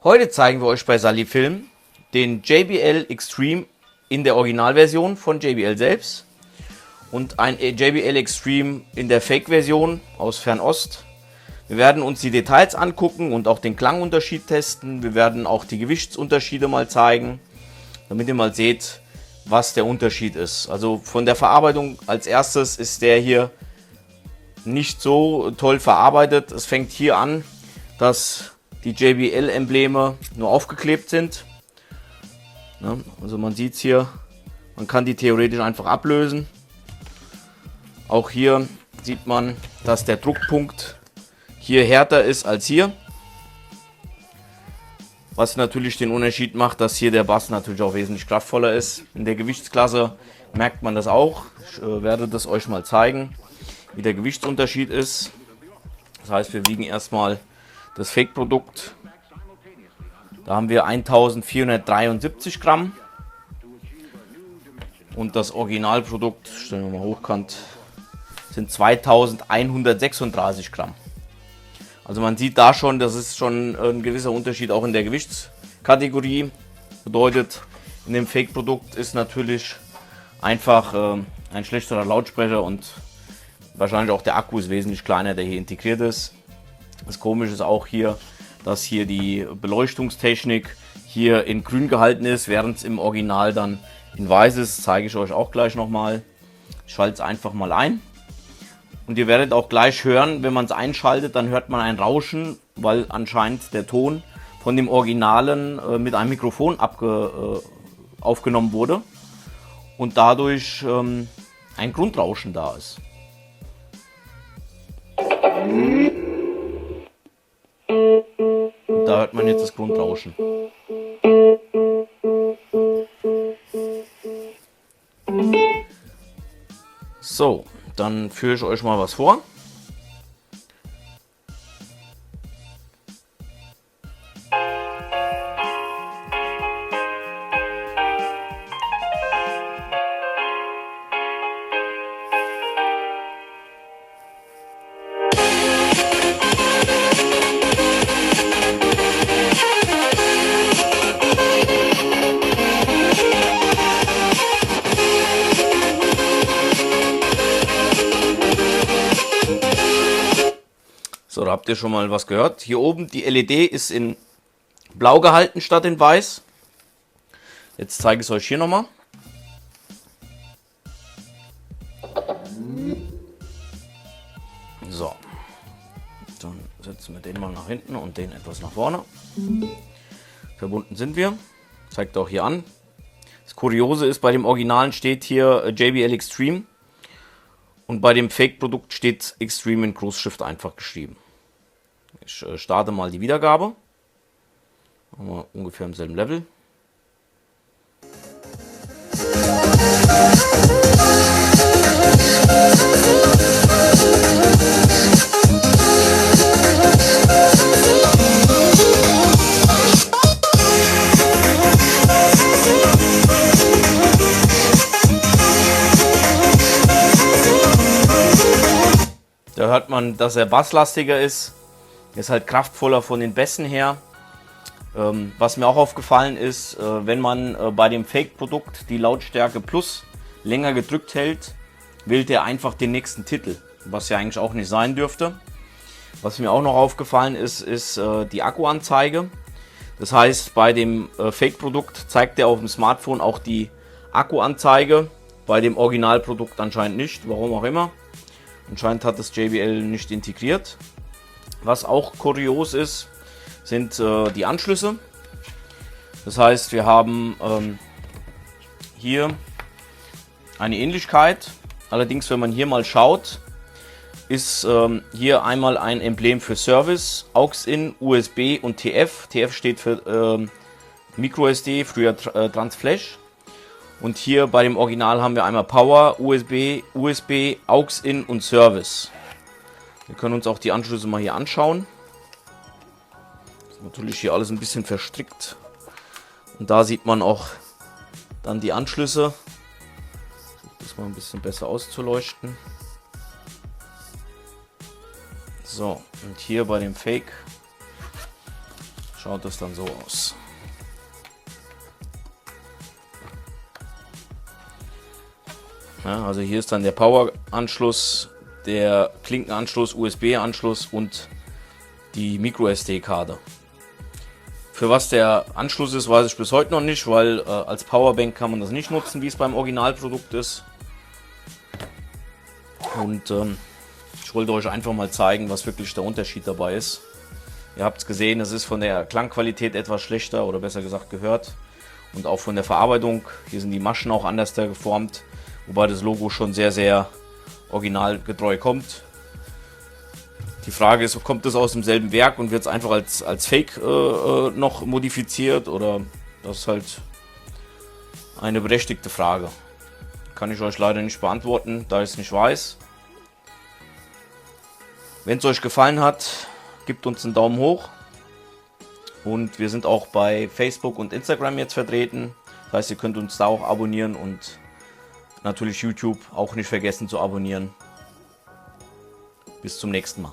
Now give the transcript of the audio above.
Heute zeigen wir euch bei Salifilm den JBL Extreme in der Originalversion von JBL selbst und ein JBL Extreme in der Fake-Version aus Fernost. Wir werden uns die Details angucken und auch den Klangunterschied testen. Wir werden auch die Gewichtsunterschiede mal zeigen, damit ihr mal seht, was der Unterschied ist. Also von der Verarbeitung als erstes ist der hier nicht so toll verarbeitet. Es fängt hier an, dass die JBL-Embleme nur aufgeklebt sind. Ja, also man sieht es hier, man kann die theoretisch einfach ablösen. Auch hier sieht man, dass der Druckpunkt hier härter ist als hier. Was natürlich den Unterschied macht, dass hier der Bass natürlich auch wesentlich kraftvoller ist. In der Gewichtsklasse merkt man das auch. Ich werde das euch mal zeigen, wie der Gewichtsunterschied ist. Das heißt, wir wiegen erstmal das Fake-Produkt. Da haben wir 1473 Gramm. Und das Originalprodukt, stellen wir mal hochkant, sind 2136 Gramm. Also man sieht da schon, das ist schon ein gewisser Unterschied auch in der Gewichtskategorie. Bedeutet, in dem Fake-Produkt ist natürlich einfach ein schlechterer Lautsprecher und wahrscheinlich auch der Akku ist wesentlich kleiner, der hier integriert ist. Das Komische ist auch hier, dass hier die Beleuchtungstechnik hier in grün gehalten ist, während es im Original dann in weiß ist. Das zeige ich euch auch gleich nochmal. Ich schalte es einfach mal ein. Und ihr werdet auch gleich hören, wenn man es einschaltet, dann hört man ein Rauschen, weil anscheinend der Ton von dem Originalen mit einem Mikrofon aufgenommen wurde und dadurch ein Grundrauschen da ist. Und da hört man jetzt das Grundrauschen. So. Dann führe ich euch mal was vor. So, da habt ihr schon mal was gehört. Hier oben die LED ist in blau gehalten statt in weiß. Jetzt zeige ich es euch hier nochmal. So, dann setzen wir den mal nach hinten und den etwas nach vorne. Verbunden sind wir. Zeigt auch hier an. Das Kuriose ist, bei dem Originalen steht hier JBL Extreme. Und bei dem Fake-Produkt steht Extreme in Großschrift einfach geschrieben. Ich starte mal die Wiedergabe. Haben wir ungefähr im selben Level. Da hört man, dass er basslastiger ist. Ist halt kraftvoller von den Bässen her. Was mir auch aufgefallen ist, wenn man bei dem Fake-Produkt die Lautstärke Plus länger gedrückt hält, wählt er einfach den nächsten Titel. Was ja eigentlich auch nicht sein dürfte. Was mir auch noch aufgefallen ist, ist die Akkuanzeige. Das heißt, bei dem Fake-Produkt zeigt er auf dem Smartphone auch die Akkuanzeige. Bei dem Originalprodukt anscheinend nicht, warum auch immer. Anscheinend hat das JBL nicht integriert. Was auch kurios ist, sind die Anschlüsse. Das heißt, wir haben hier eine Ähnlichkeit. Allerdings, wenn man hier mal schaut, ist hier einmal ein Emblem für Service, AUX-In, USB und TF. TF steht für MicroSD, früher Transflash. Und hier bei dem Original haben wir einmal Power, USB, AUX-In und Service. Wir können uns auch die Anschlüsse mal hier anschauen. Das ist natürlich hier alles ein bisschen verstrickt. Und da sieht man auch dann die Anschlüsse. Ich versuche das mal ein bisschen besser auszuleuchten. So, und hier bei dem Fake schaut das dann so aus. Ja, also hier ist dann der Power-Anschluss, der Klinkenanschluss, USB-Anschluss und die Micro-SD-Karte. Für was der Anschluss ist, weiß ich bis heute noch nicht, weil als Powerbank kann man das nicht nutzen, wie es beim Originalprodukt ist. Und ich wollte euch einfach mal zeigen, was wirklich der Unterschied dabei ist. Ihr habt es gesehen, es ist von der Klangqualität etwas schlechter oder besser gesagt gehört. Und auch von der Verarbeitung. Hier sind die Maschen auch anders geformt, wobei das Logo schon sehr, sehr originalgetreu kommt. Die Frage ist, kommt das aus demselben Werk und wird es einfach als Fake noch modifiziert? Oder das ist halt eine berechtigte Frage. Kann ich euch leider nicht beantworten, da ich es nicht weiß. Wenn es euch gefallen hat, gebt uns einen Daumen hoch. Und wir sind auch bei Facebook und Instagram jetzt vertreten. Das heißt, ihr könnt uns da auch abonnieren und natürlich YouTube auch nicht vergessen zu abonnieren. Bis zum nächsten Mal.